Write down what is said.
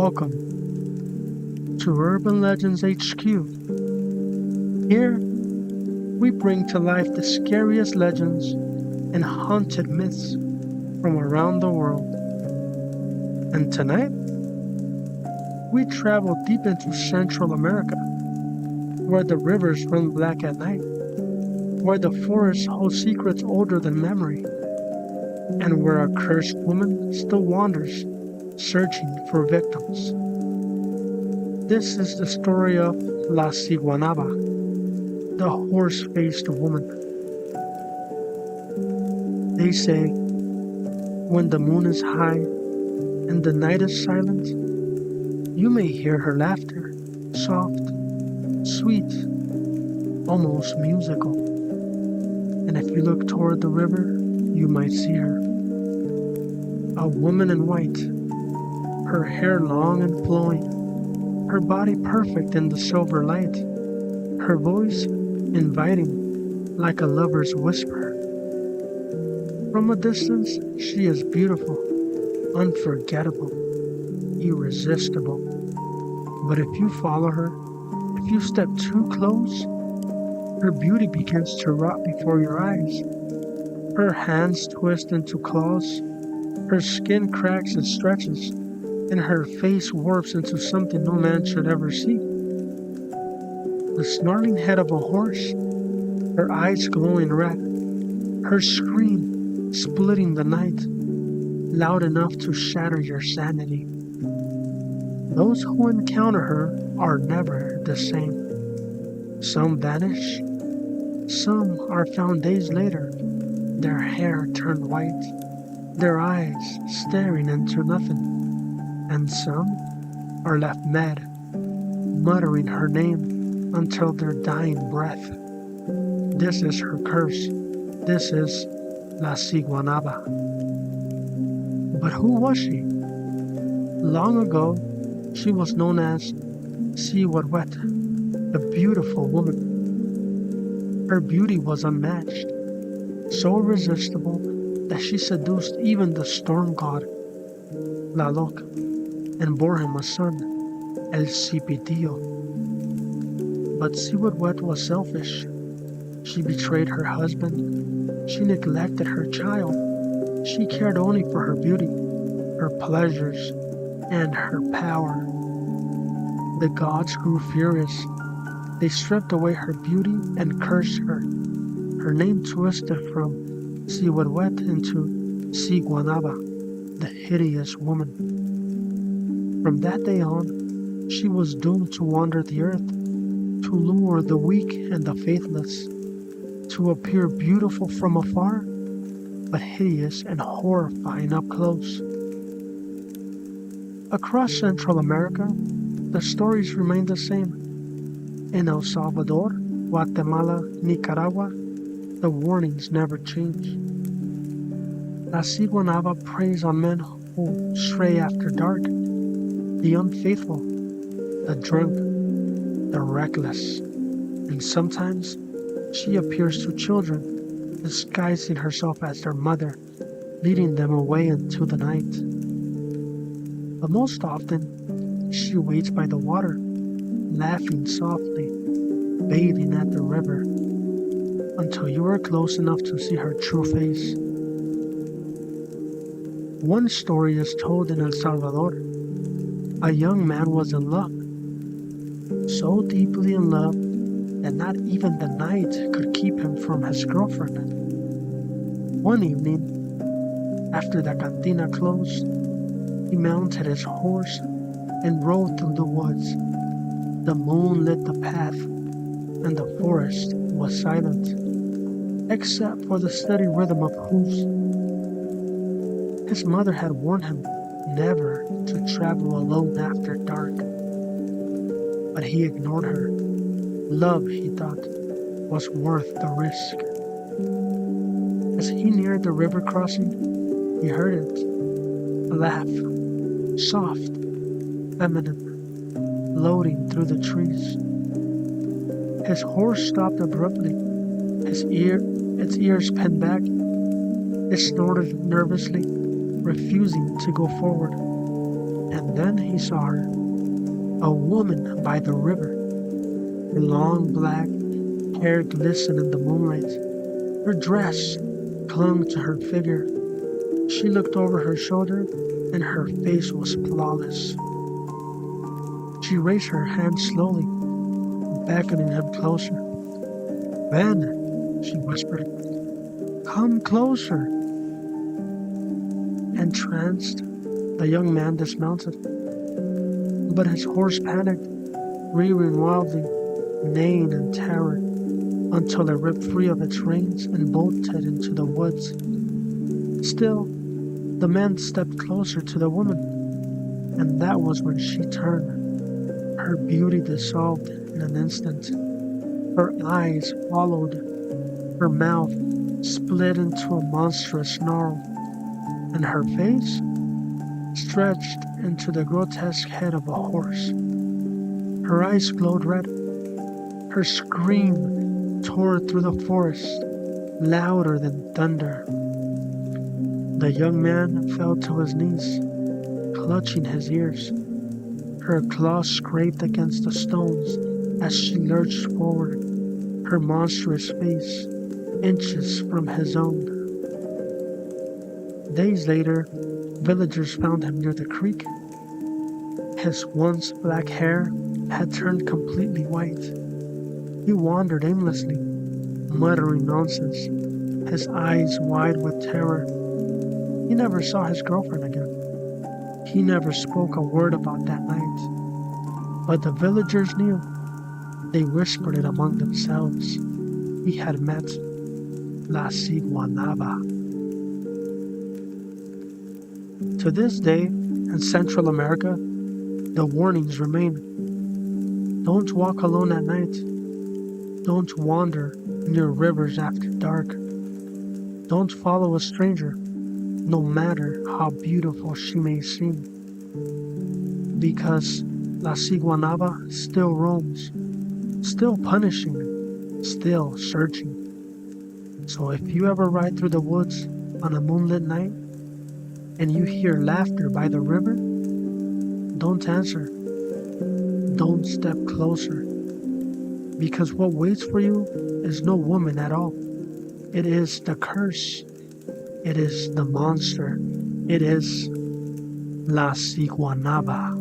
Welcome to Urban Legends HQ. Here, we bring to life the scariest legends and haunted myths from around the world. And tonight, we travel deep into Central America, where the rivers run black at night, where the forests hold secrets older than memory, and where a cursed woman still wanders, searching for victims. This is the story of La Siguanaba, the horse-faced woman. They say, when the moon is high and the night is silent, you may hear her laughter, soft, sweet, almost musical. And if you look toward the river, you might see her. A woman in white, her hair long and flowing, her body perfect in the silver light, her voice inviting like a lover's whisper. From a distance, she is beautiful, unforgettable, irresistible. But if you follow her, if you step too close, her beauty begins to rot before your eyes. Her hands twist into claws, her skin cracks and stretches, and her face warps into something no man should ever see. The snarling head of a horse, her eyes glowing red, her scream splitting the night, loud enough to shatter your sanity. Those who encounter her are never the same. Some vanish, some are found days later, their hair turned white, their eyes staring into nothing, and some are left mad, muttering her name until their dying breath. This is her curse. This is La Siguanaba. But who was she? Long ago, she was known as Sihuehuet, the beautiful woman. Her beauty was unmatched, so irresistible that she seduced even the storm god, Tlaloc, and bore him a son, El Cipitillo. But Sihuehuet was selfish. She betrayed her husband. She neglected her child. She cared only for her beauty, her pleasures, and her power. The gods grew furious. They stripped away her beauty and cursed her. Her name twisted from Sihuehuet into Siguanaba, the hideous woman. From that day on, she was doomed to wander the earth, to lure the weak and the faithless, to appear beautiful from afar, but hideous and horrifying up close. Across Central America, the stories remain the same. In El Salvador, Guatemala, Nicaragua, the warnings never change. La Siguanaba preys on men who stray after dark, the unfaithful, the drunk, the reckless, and sometimes she appears to children, disguising herself as their mother, leading them away into the night. But most often, she waits by the water, laughing softly, bathing at the river, until you are close enough to see her true face. One story is told in El Salvador. A young man was in love, so deeply in love that not even the night could keep him from his girlfriend. One evening, after the cantina closed, he mounted his horse and rode through the woods. The moon lit the path, and the forest was silent, except for the steady rhythm of hoofs. His mother had warned him never to travel alone after dark, but he ignored her. Love, he thought, was worth the risk. As he neared the river crossing, he heard it, a laugh, soft, feminine, floating through the trees. His horse stopped abruptly, its ears pinned back. It snorted nervously, refusing to go forward. And then he saw her, a woman by the river. Her long black hair glistened in the moonlight. Her dress clung to her figure. She looked over her shoulder, and her face was flawless. She raised her hand slowly, beckoning him closer. "Ben," she whispered, "come closer." Entranced, the young man dismounted, but his horse panicked, rearing wildly, neighing in terror, until it ripped free of its reins and bolted into the woods. Still, the man stepped closer to the woman, and that was when she turned. Her beauty dissolved in an instant. Her eyes followed, her mouth split into a monstrous snarl, and her face stretched into the grotesque head of a horse. Her eyes glowed red. Her scream tore through the forest, louder than thunder. The young man fell to his knees, clutching his ears. Her claws scraped against the stones as she lurched forward, her monstrous face inches from his own. Days later, villagers found him near the creek. His once black hair had turned completely white. He wandered aimlessly, muttering nonsense, his eyes wide with terror. He never saw his girlfriend again. He never spoke a word about that night. But the villagers knew. They whispered it among themselves. He had met La Siguanaba. To this day, in Central America, the warnings remain. Don't walk alone at night. Don't wander near rivers after dark. Don't follow a stranger, no matter how beautiful she may seem. Because La Siguanaba still roams, still punishing, still searching. So if you ever ride through the woods on a moonlit night and you hear laughter by the river, don't answer. Don't step closer. Because what waits for you is no woman at all. It is the curse. It is the monster. It is La Siguanaba.